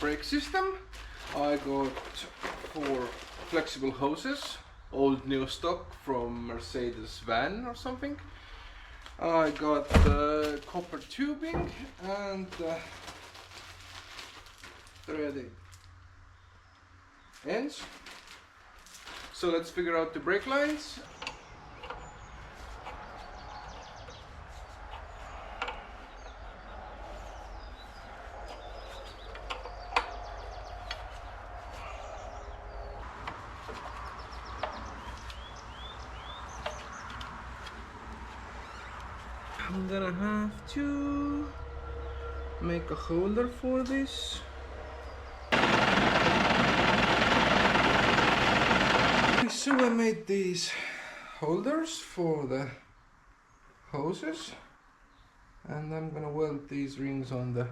brake system. I got 4 flexible hoses, old new stock from Mercedes van or something. I got copper tubing and threaded ends. So let's figure out the brake lines. I'm gonna have to make a holder for this. So I made these holders for the hoses, and I'm gonna weld these rings on the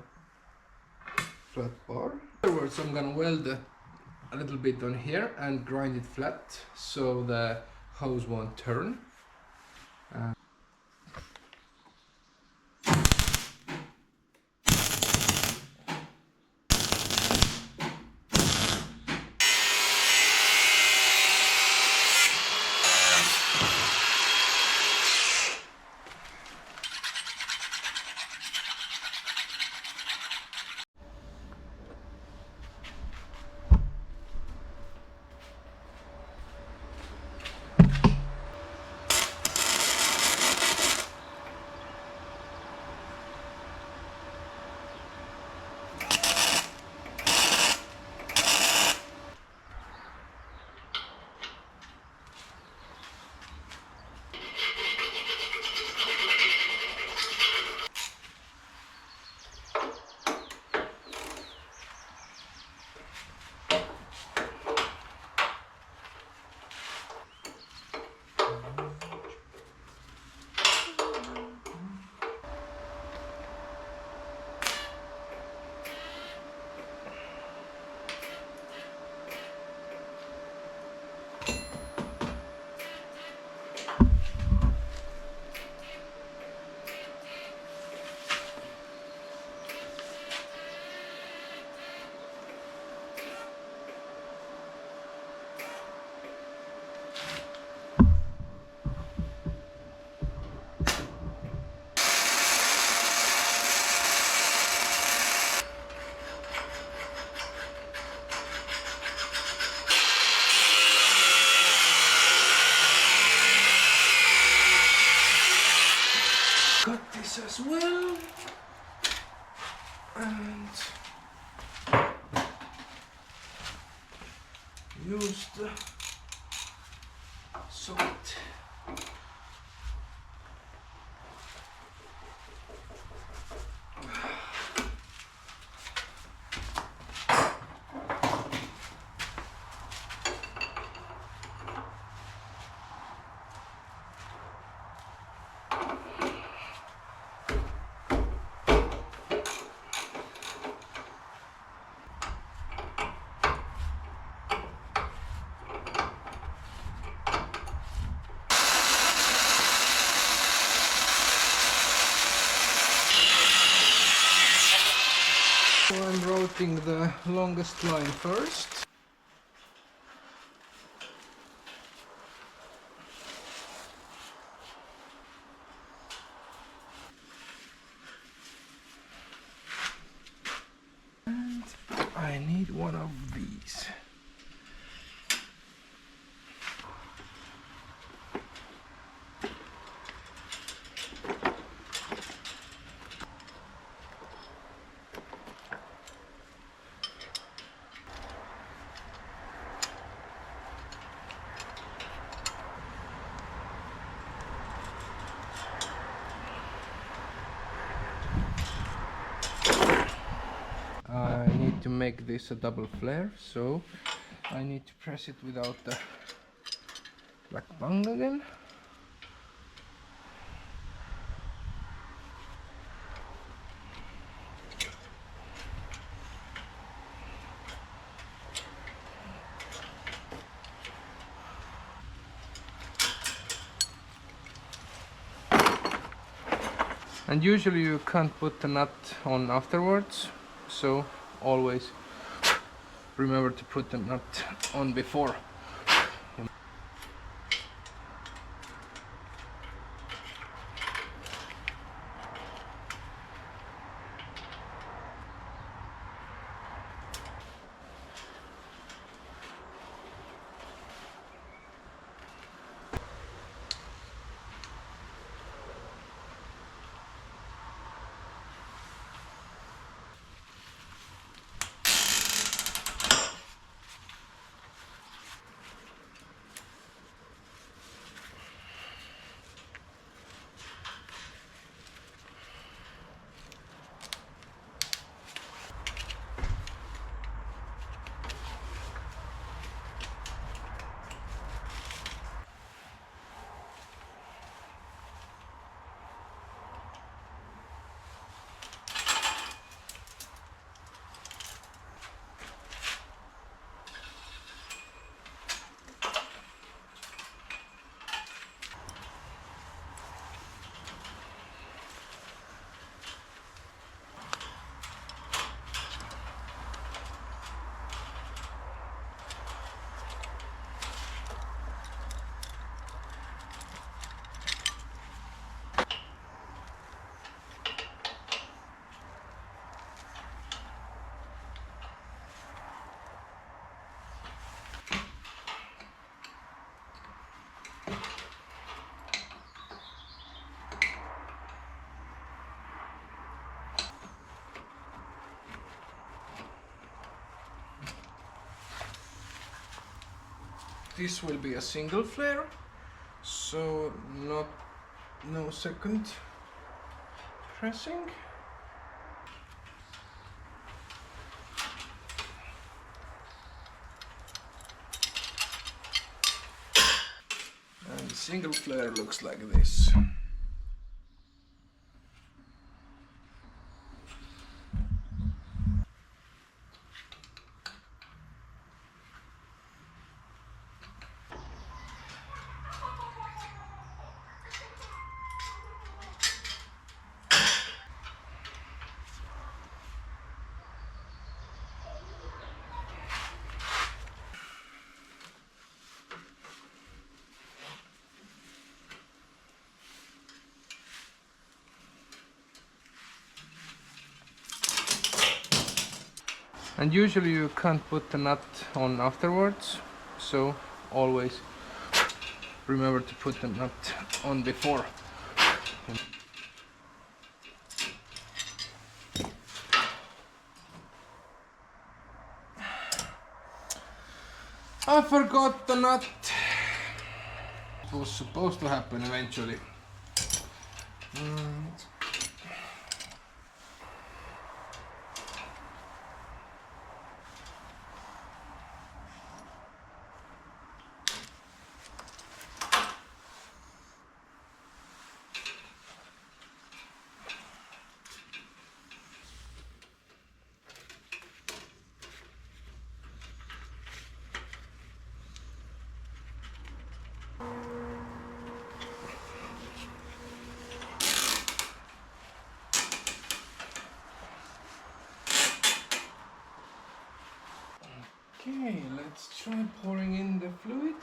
flat bar. Afterwards I'm gonna weld a little bit on here and grind it flat so the hose won't turn. Cut this as well, and use the socket. So I'm routing the longest line first. And I need one of these. I need to make this a double flare, so I need to press it without the black bung again. And usually you can't put the nut on afterwards, so always remember to put the nut on before. This will be a single flare, so no second pressing. And single flare looks like this. And usually you can't put the nut on afterwards, so always remember to put the nut on before. I forgot the nut. It was supposed to happen eventually. Okay, let's try pouring in the fluid.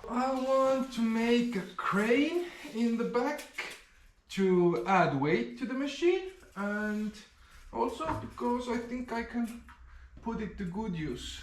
I want to make a crane in the back to add weight to the machine, and also because I think I can put it to good use.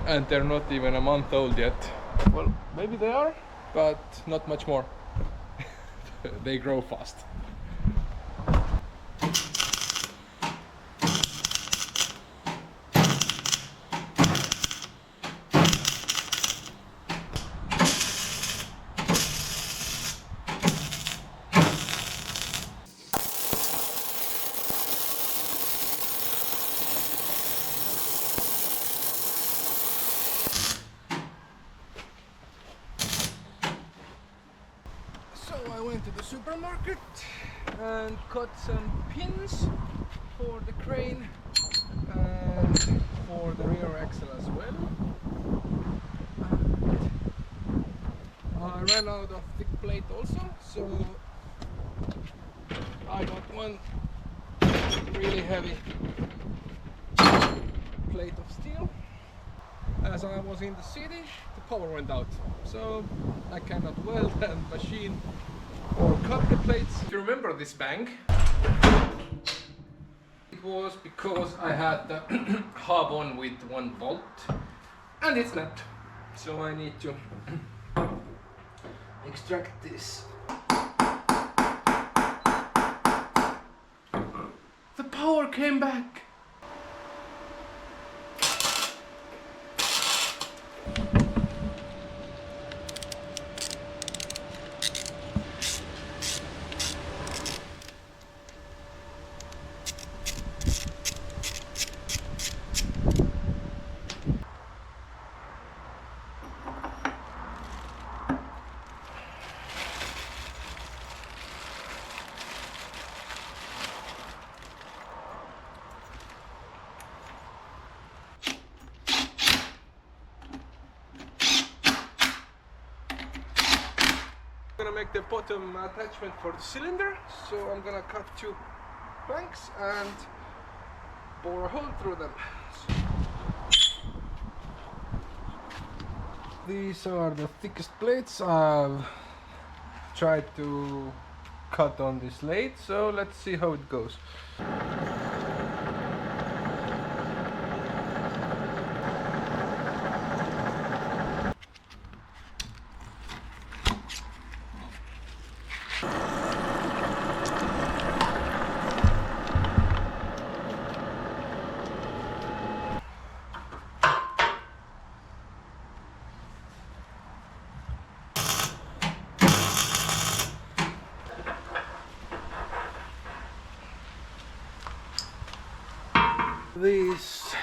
And they're not even a month old yet. Well, maybe they are, but not much more. They grow fast. So I went to the supermarket and got some pins for the crane and for the rear axle as well. And I ran out of thick plate also, so I got one really heavy plate of steel. As I was in the city, the power went out, so I cannot weld and machine or cut the plates. If you remember this bang, it was because I had the hub on with 1 bolt and it's not, so I need to extract this. The power came back. I'm gonna make the bottom attachment for the cylinder, so I'm gonna cut 2 planks and bore a hole through them. These are the thickest plates I've tried to cut on this lathe, so let's see how it goes. These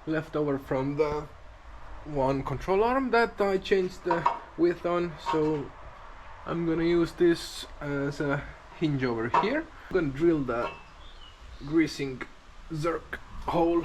left over from the one control arm that I changed the width on, so I'm gonna use this as a hinge over here. I'm gonna drill the greasing Zerk hole.